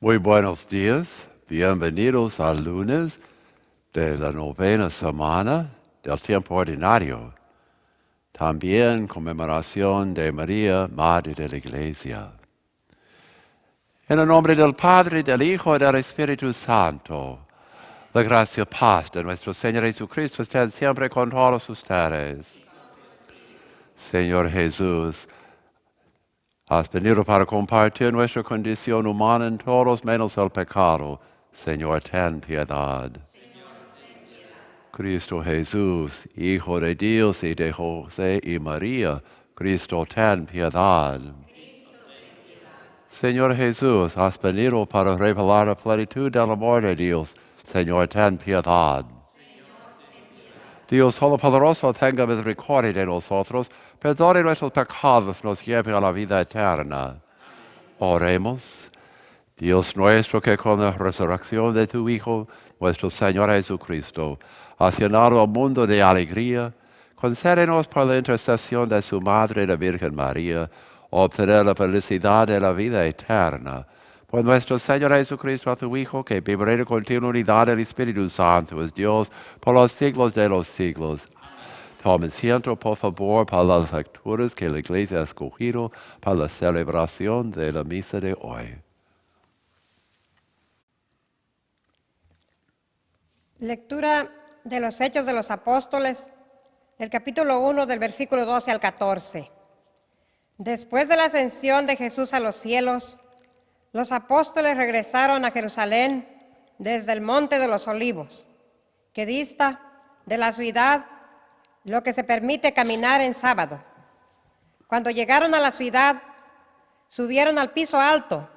Muy buenos días, bienvenidos al lunes de la novena semana del tiempo ordinario. También conmemoración de María, Madre de la Iglesia. En el nombre del Padre, del Hijo y del Espíritu Santo, la gracia y paz de nuestro Señor Jesucristo estén siempre con todos ustedes. Señor Jesús, has venido para compartir nuestra condición humana en todos menos el pecado. Señor, ten piedad. Cristo Jesús, Hijo de Dios y de José y María, Cristo, ten piedad. Señor Jesús, has venido para revelar la plenitud del amor de Dios. Señor, ten piedad. Dios Todopoderoso, tenga misericordia de nosotros, perdone nuestros pecados, nos lleve a la vida eterna. Oremos. Dios nuestro, que con la resurrección de tu Hijo, nuestro Señor Jesucristo, has llenado el mundo de alegría, concédenos por la intercesión de su Madre, la Virgen María, obtener la felicidad de la vida eterna. Por nuestro Señor Jesucristo, tu Hijo, que vive en continua unidad del Espíritu Santo, es Dios por los siglos de los siglos. Tomen asiento, por favor, para las lecturas que la Iglesia ha escogido para la celebración de la misa de hoy. Lectura de los Hechos de los Apóstoles, del capítulo 1, del versículo 12 al 14. Después de la ascensión de Jesús a los cielos, los apóstoles regresaron a Jerusalén desde el Monte de los Olivos, que dista de la ciudad lo que se permite caminar en sábado. Cuando llegaron a la ciudad, subieron al piso alto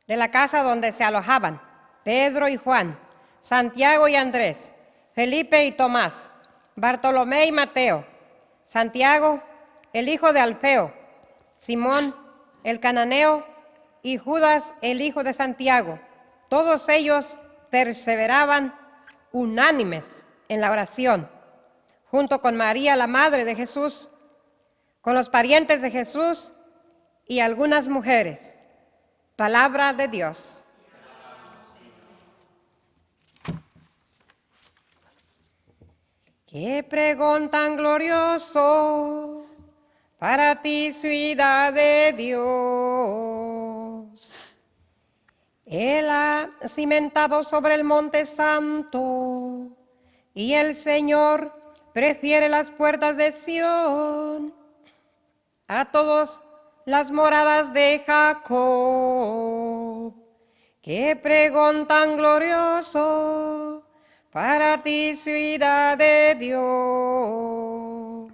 de la casa donde se alojaban Pedro y Juan, Santiago y Andrés, Felipe y Tomás, Bartolomé y Mateo, Santiago, el hijo de Alfeo, Simón, el cananeo, y Judas, el hijo de Santiago. Todos ellos perseveraban unánimes en la oración, junto con María, la madre de Jesús, con los parientes de Jesús y algunas mujeres. Palabra de Dios. ¡Qué pregón tan glorioso para ti, ciudad de Dios! Él ha cimentado sobre el monte santo, y el Señor prefiere las puertas de Sión a todas las moradas de Jacob. ¡Qué pregón tan glorioso para ti, ciudad de Dios!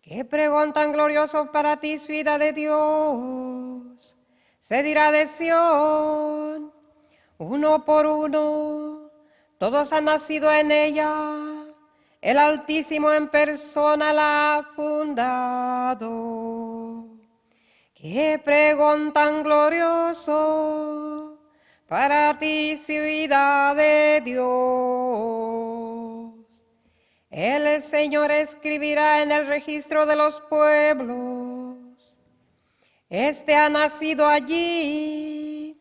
¡Qué pregón tan glorioso para ti, ciudad de Dios! Se dirá de Sión, uno por uno, todos han nacido en ella, el Altísimo en persona la ha fundado. ¡Qué pregón tan glorioso para ti, ciudad de Dios! El Señor escribirá en el registro de los pueblos: este ha nacido allí,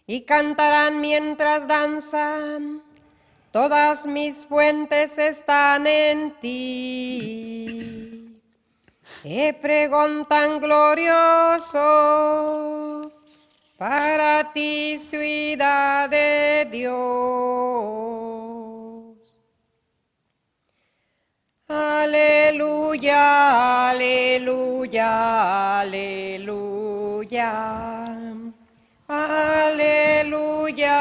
y cantarán mientras danzan: todas mis fuentes están en ti. ¡Qué pregón tan glorioso para ti, ciudad de Dios! Aleluya, aleluya, aleluya. Aleluya,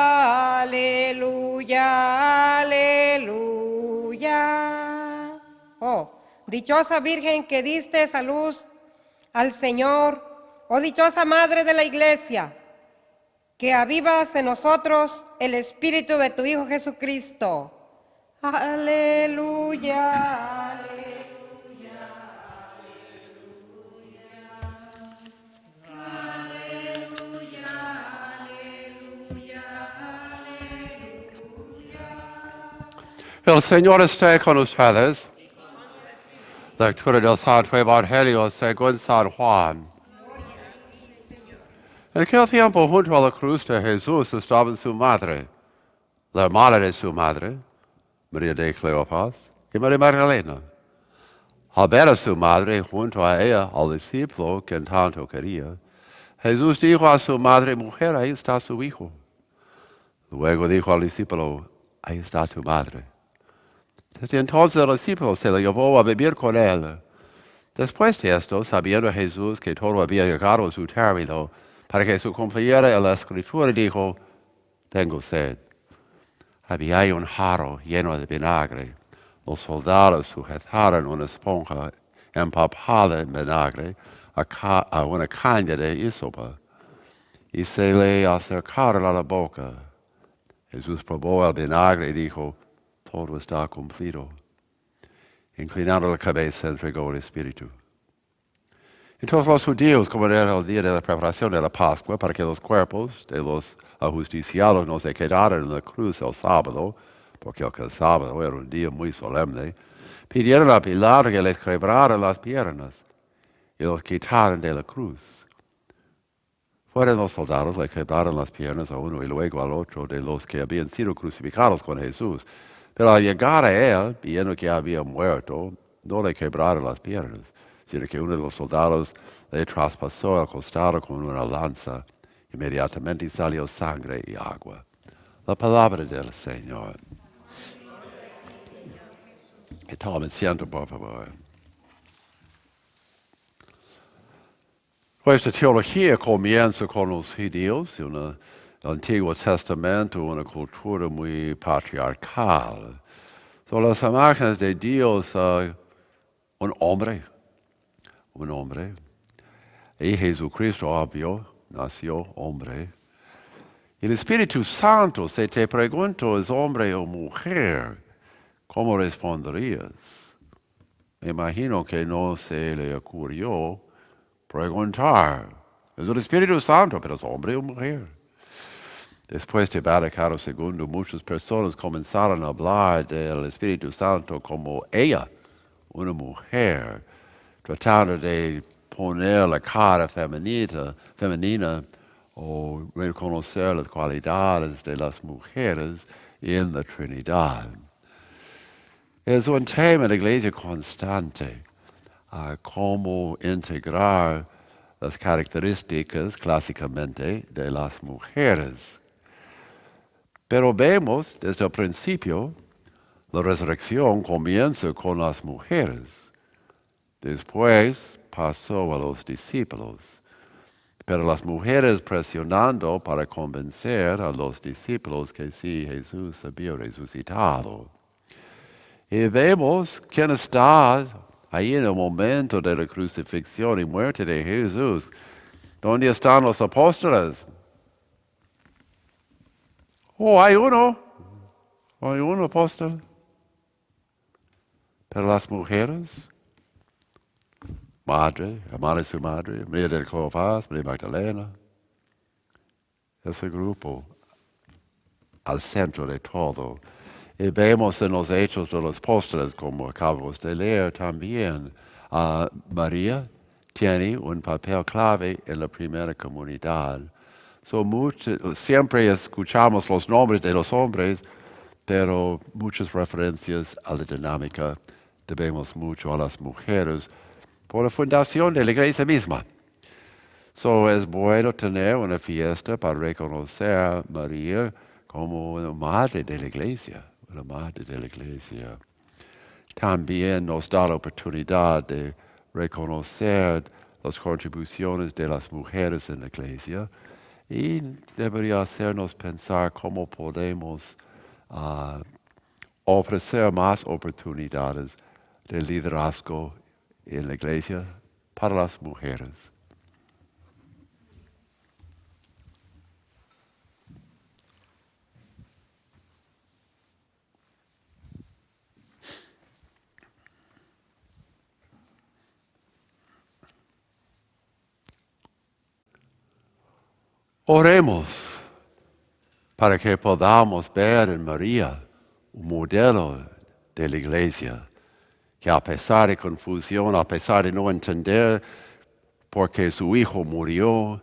aleluya, aleluya. Oh, dichosa Virgen que diste esa luz al Señor, oh dichosa Madre de la Iglesia, que avivas en nosotros el Espíritu de tu Hijo Jesucristo. Aleluya, aleluya, aleluya, aleluya, aleluya. El Señor esté con ustedes. Lectura del Santo Evangelio según San Juan. En aquel tiempo, junto a la cruz de Jesús, estaba su madre, la hermana de su madre, María de Cleofas, y María Magdalena. Al ver a su madre junto a ella, al discípulo que tanto quería, Jesús dijo a su madre, mujer, ahí está su hijo. Luego dijo al discípulo, ahí está tu madre. Desde entonces el discípulo se le llevó a vivir con él. Después de esto, sabiendo Jesús que todo había llegado a su término, para que se cumpliera la escritura, dijo, tengo sed. Había ahí un jarro lleno de vinagre. Los soldados sujetaron una esponja empapada en vinagre a una caña de hisopo y se le acercaron a la boca. Jesús probó el vinagre y dijo, todo está cumplido. Inclinando la cabeza, entregó el Espíritu. Entonces los judíos, como era el día de la preparación de la Pascua, para que los cuerpos de los ajusticiados no se quedaran en la cruz el sábado, porque el sábado era un día muy solemne, pidieron a Pilato que les quebrara las piernas y los quitaran de la cruz. Fueron los soldados, le quebraron las piernas a uno y luego al otro de los que habían sido crucificados con Jesús. Pero al llegar a él, viendo que había muerto, no le quebraron las piernas, sino que uno de los soldados le traspasó el costado con una lanza. Inmediatamente salió sangre y agua. La palabra del Señor. Que tomen asiento, por favor. Nuestra teología comienza con los judíos, el Antiguo Testamento, una cultura muy patriarcal. Son las imágenes de Dios, un hombre. Y Jesucristo, obvio, nació hombre. Y el Espíritu Santo, si te pregunto, ¿es hombre o mujer? ¿Cómo responderías? Me imagino que no se le ocurrió preguntar. Es el Espíritu Santo, pero es hombre o mujer. Después de Vaticano II, muchas personas comenzaron a hablar del Espíritu Santo como ella, una mujer, tratando de poner la cara femenina o reconocer las cualidades de las mujeres en la Trinidad. Es un tema de la iglesia constante, cómo integrar las características clásicamente de las mujeres. Pero vemos desde el principio, la resurrección comienza con las mujeres. Después pasó a los discípulos. Pero las mujeres presionando para convencer a los discípulos que sí, Jesús había resucitado. Y vemos quién está ahí en el momento de la crucifixión y muerte de Jesús. ¿Dónde están los apóstoles? Oh, hay uno apóstol. Pero las mujeres, hermana de su madre, María de Cleofas, María Magdalena, ese grupo al centro de todo. Y vemos en los hechos de los apóstoles, como acabamos de leer también, María tiene un papel clave en la primera comunidad. Siempre escuchamos los nombres de los hombres, pero muchas referencias a la dinámica debemos mucho a las mujeres por la fundación de la iglesia misma. Es bueno tener una fiesta para reconocer a María como una madre de la iglesia, También nos da la oportunidad de reconocer las contribuciones de las mujeres en la iglesia y debería hacernos pensar cómo podemos ofrecer más oportunidades de liderazgo en la iglesia para las mujeres. Oremos para que podamos ver en María un modelo de la iglesia, que a pesar de confusión, a pesar de no entender por qué su hijo murió,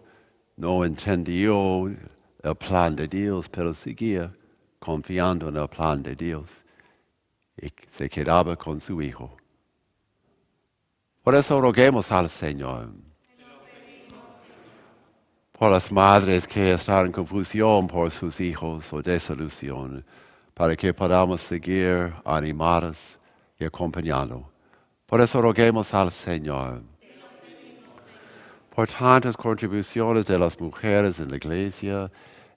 no entendió el plan de Dios, pero seguía confiando en el plan de Dios y se quedaba con su hijo. Por eso roguemos al Señor. Por las madres que están en confusión por sus hijos o desilusión, para que podamos seguir animados y acompañando. Por eso roguemos al Señor. Por tantas contribuciones de las mujeres en la iglesia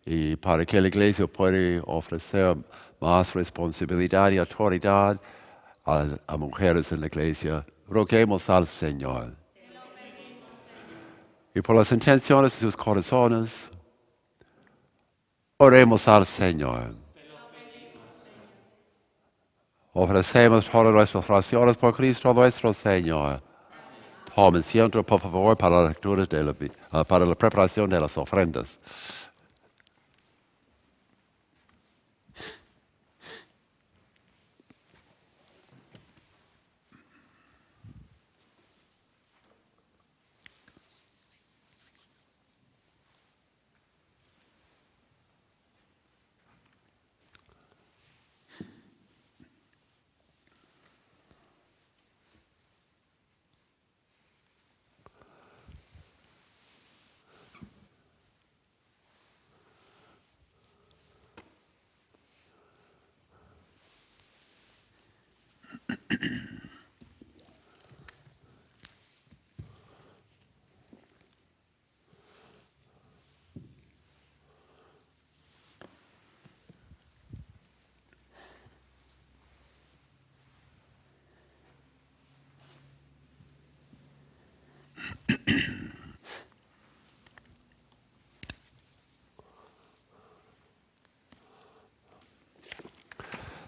y para que la iglesia pueda ofrecer más responsabilidad y autoridad a mujeres en la iglesia, roguemos al Señor. Y por las intenciones de sus corazones, oremos al Señor. Ofrecemos todas nuestras oraciones por Cristo nuestro Señor. Tomen siempre, por favor, para la lectura para la preparación de las ofrendas.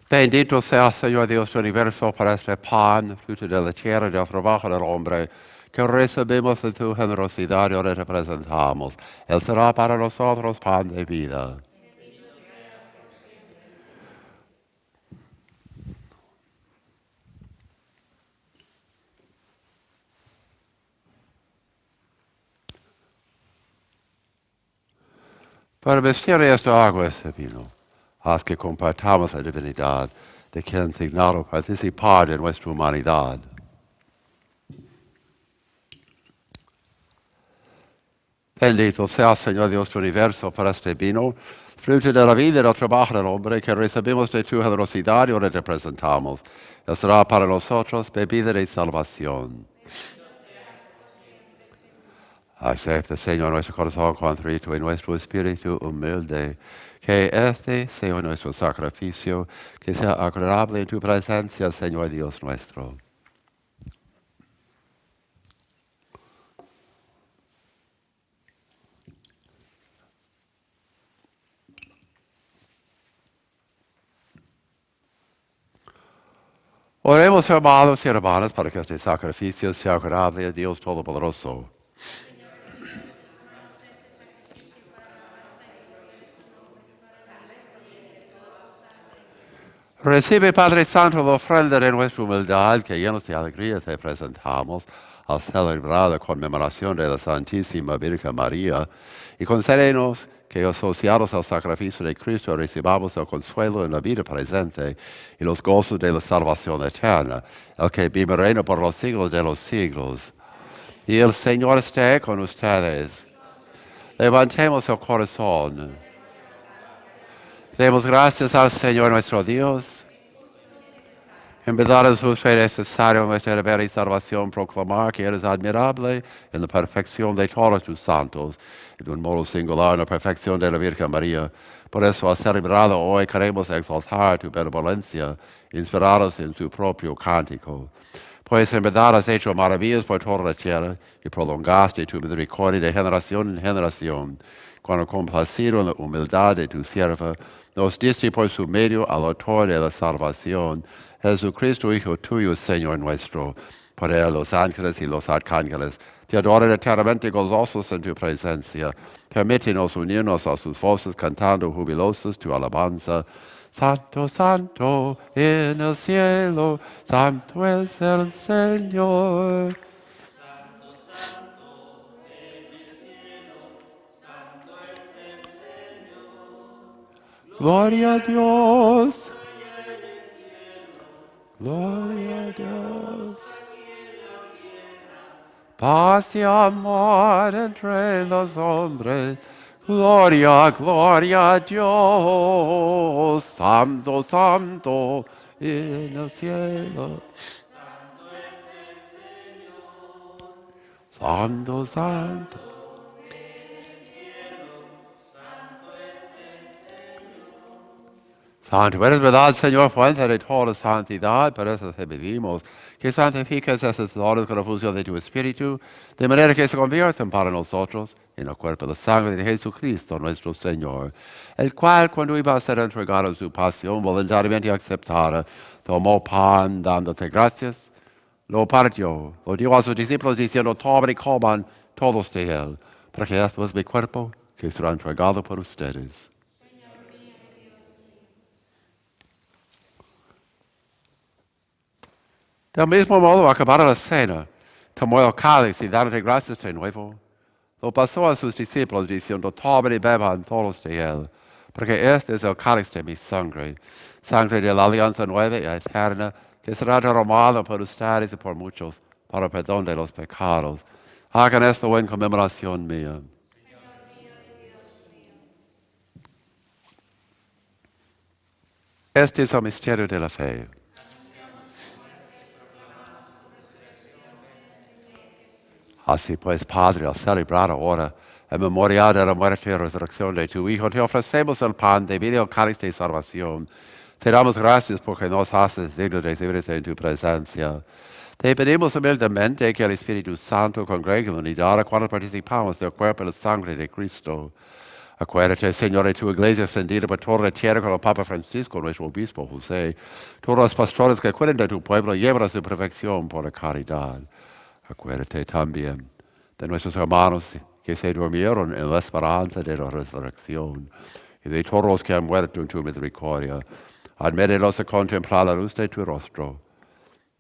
Bendito sea, Señor Dios del universo, para este pan, fruto de la tierra y del trabajo del hombre, que recibimos de tu generosidad y ahora te presentamos. Él será para nosotros pan de vida. Para vestir esta agua, este vino, haz que compartamos la divinidad de quien signado participar de nuestra humanidad. Bendito sea, Señor Dios del universo, por este vino, fruto de la vida y del trabajo del hombre, que recibimos de tu generosidad y ahora te presentamos. Él será para nosotros bebida de salvación. Acepta, Señor, nuestro corazón contrito y nuestro espíritu humilde, que este sea nuestro sacrificio, que sea agradable en tu presencia, Señor Dios nuestro. Oremos, hermanos y hermanas, para que este sacrificio sea agradable a Dios Todopoderoso. Recibe, Padre Santo, la ofrenda de nuestra humildad, que llenos de alegría te presentamos al celebrar la conmemoración de la Santísima Virgen María, y concédenos que, asociados al sacrificio de Cristo, recibamos el consuelo en la vida presente y los gozos de la salvación eterna, el que vive y reina por los siglos de los siglos. Y el Señor esté con ustedes. Levantemos el corazón. Demos gracias al Señor nuestro Dios. En verdad es justo y necesario nuestra deber y salvación proclamar que eres admirable en la perfección de todos tus santos y de un modo singular en la perfección de la Virgen María. Por eso, al celebrarlo hoy, queremos exaltar tu benevolencia, inspirados en tu propio cántico. Pues en verdad has hecho maravillas por toda la tierra y prolongaste tu misericordia de generación en generación. Cuando complacido en la humildad de tu sierva, nos diste por su medio al autor de la salvación, Jesucristo, Hijo tuyo, Señor nuestro. Por él los ángeles y los arcángeles te adoran eternamente gozosos en tu presencia. Permítenos unirnos a sus voces cantando jubilosos tu alabanza. Santo, santo en el cielo, santo es el Señor. Gloria a Dios. Gloria a Dios. Paz y amor entre los hombres. Gloria, gloria a Dios. Santo, santo en el cielo. Santo, santo. Santo, eres verdad, Señor, fuente de toda santidad, por eso te pedimos que santifiques esas dones con la fusión de tu Espíritu, de manera que se conviertan para nosotros en el cuerpo y la sangre de Jesucristo, nuestro Señor, el cual, cuando iba a ser entregado en su pasión voluntariamente aceptada, tomó pan dándote gracias, lo partió, lo dio a sus discípulos diciendo, tomen y coman todos de él, porque esto es mi cuerpo que será entregado por ustedes. Del mismo modo, acabada la cena, tomó el cáliz y dándote gracias de nuevo, lo pasó a sus discípulos diciendo, tomen y beban todos de él, porque este es el cáliz de mi sangre, sangre de la alianza nueva y eterna, que será derramada por ustedes y por muchos para el perdón de los pecados. Hagan esto en conmemoración mía. Este es el misterio de la fe. Así pues, Padre, al celebrar ahora en memoria de la muerte y resurrección de tu Hijo, te ofrecemos el pan de vida y el cáliz de salvación. Te damos gracias porque nos haces dignos de recibirte en tu presencia. Te pedimos humildemente que el Espíritu Santo congregue en unidad cuando participamos del cuerpo y la sangre de Cristo. Acuérdate, Señor, de tu iglesia extendida por toda la tierra con el Papa Francisco, nuestro obispo José, todos los pastores que cuiden de tu pueblo, llevan a su perfección por la caridad. Acuérdate también de nuestros hermanos que se durmieron en la esperanza de la resurrección y de todos los que han muerto en tu misericordia. Admítelos a contemplar la luz de tu rostro.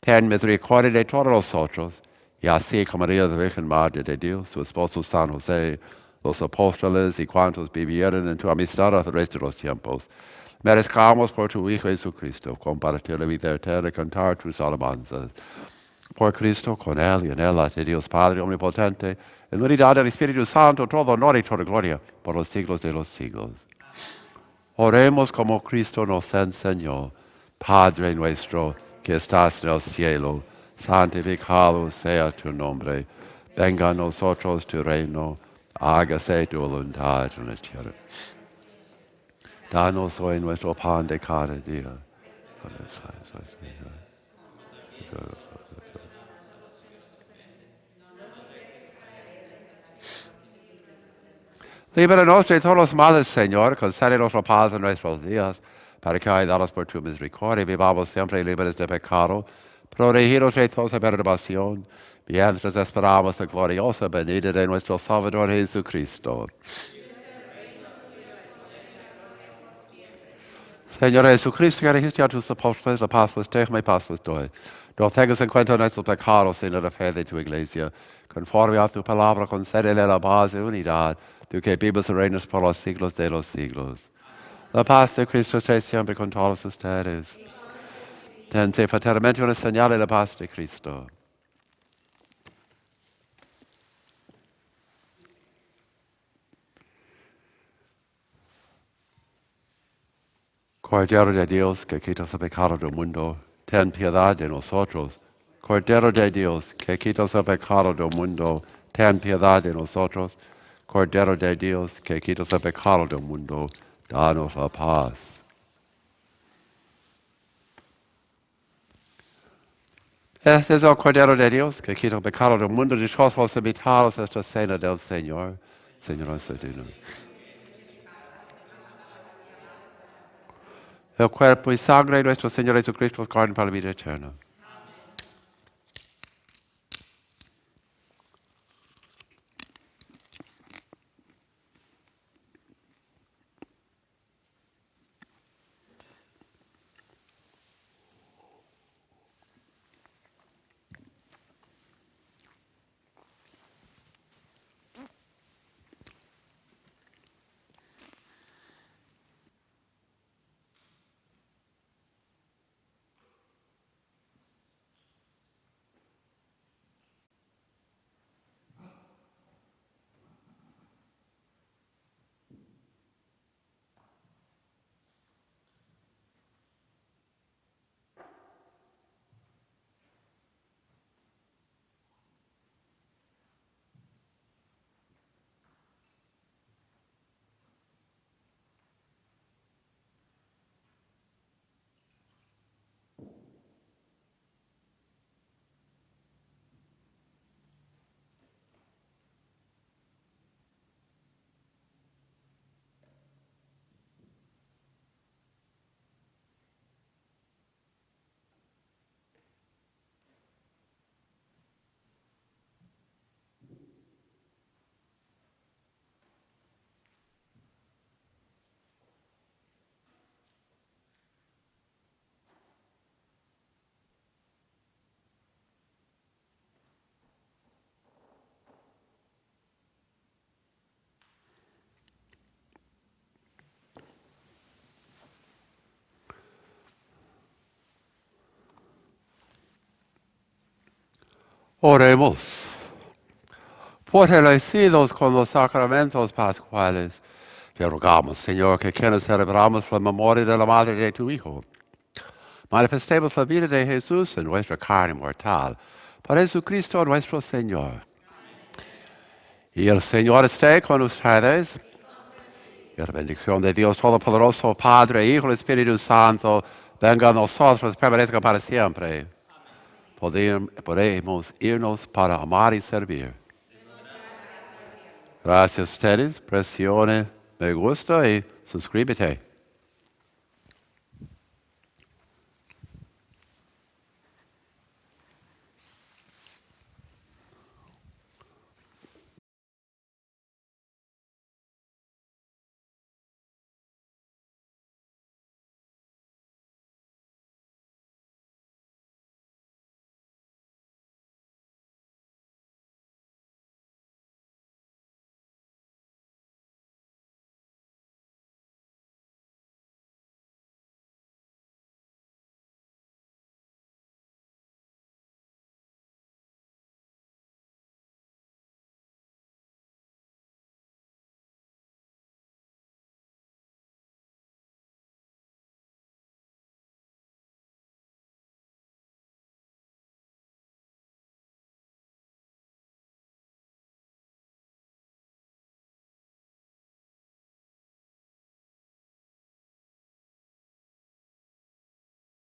Ten misericordia de todos nosotros, y así como María la Virgen Madre de Dios, su esposo San José, los apóstoles y cuantos vivieron en tu amistad a través de los tiempos, merezcamos por tu Hijo Jesucristo compartir la vida eterna y cantar tus alabanzas. Por Cristo, con Él y en Él, a Dios Padre Omnipotente, en unidad del Espíritu Santo, todo honor y toda gloria por los siglos de los siglos. Oremos como Cristo nos enseñó. Padre nuestro que estás en el cielo, santificado sea tu nombre. Venga a nosotros tu reino, hágase tu voluntad en la tierra. Danos hoy nuestro pan de cada día. Líbranos de todos los males, Señor, concédenos la paz en nuestros días, para que, ayudados por tu misericordia, vivamos siempre libres de pecado, protegidos de toda perturbación, mientras esperamos la gloriosa venida de nuestro Salvador Jesucristo. Señor Jesucristo, que dijiste a tus apóstoles, la paz les dejo, mi paz les doy. No tengas en cuenta nuestros pecados, sino la fe de tu iglesia. Conforme a tu palabra, concédele la paz y unidad, tú que vives y reinas por los siglos de los siglos. La paz de Cristo esté siempre con todos ustedes. Dense fraternamente una señal de la paz de Cristo. Cordero de Dios, que quitas el pecado del mundo, ten piedad de nosotros. Cordero de Dios, que quitas el pecado del mundo, ten piedad de nosotros. Cordero de Dios, que quitas el pecado del mundo, danos la paz. Este es el Cordero de Dios, que quita el pecado del mundo. Dichosos los invitados a esta cena del Señor. Señor, nuestro Dios. El cuerpo y sangre de nuestro Señor Jesucristo os guarden para la vida eterna. Oremos. Fortalecidos con los sacramentos pascuales, te rogamos, Señor, que quienes celebramos la memoria de la Madre de tu Hijo, manifestemos la vida de Jesús en nuestra carne mortal, por Jesucristo nuestro Señor. Y el Señor esté con ustedes. Y la bendición de Dios Todopoderoso, Padre, Hijo y Espíritu Santo, venga a nosotros, permanezca para siempre. Podemos irnos para amar y servir. Gracias a ustedes. Presione me gusta y suscríbete.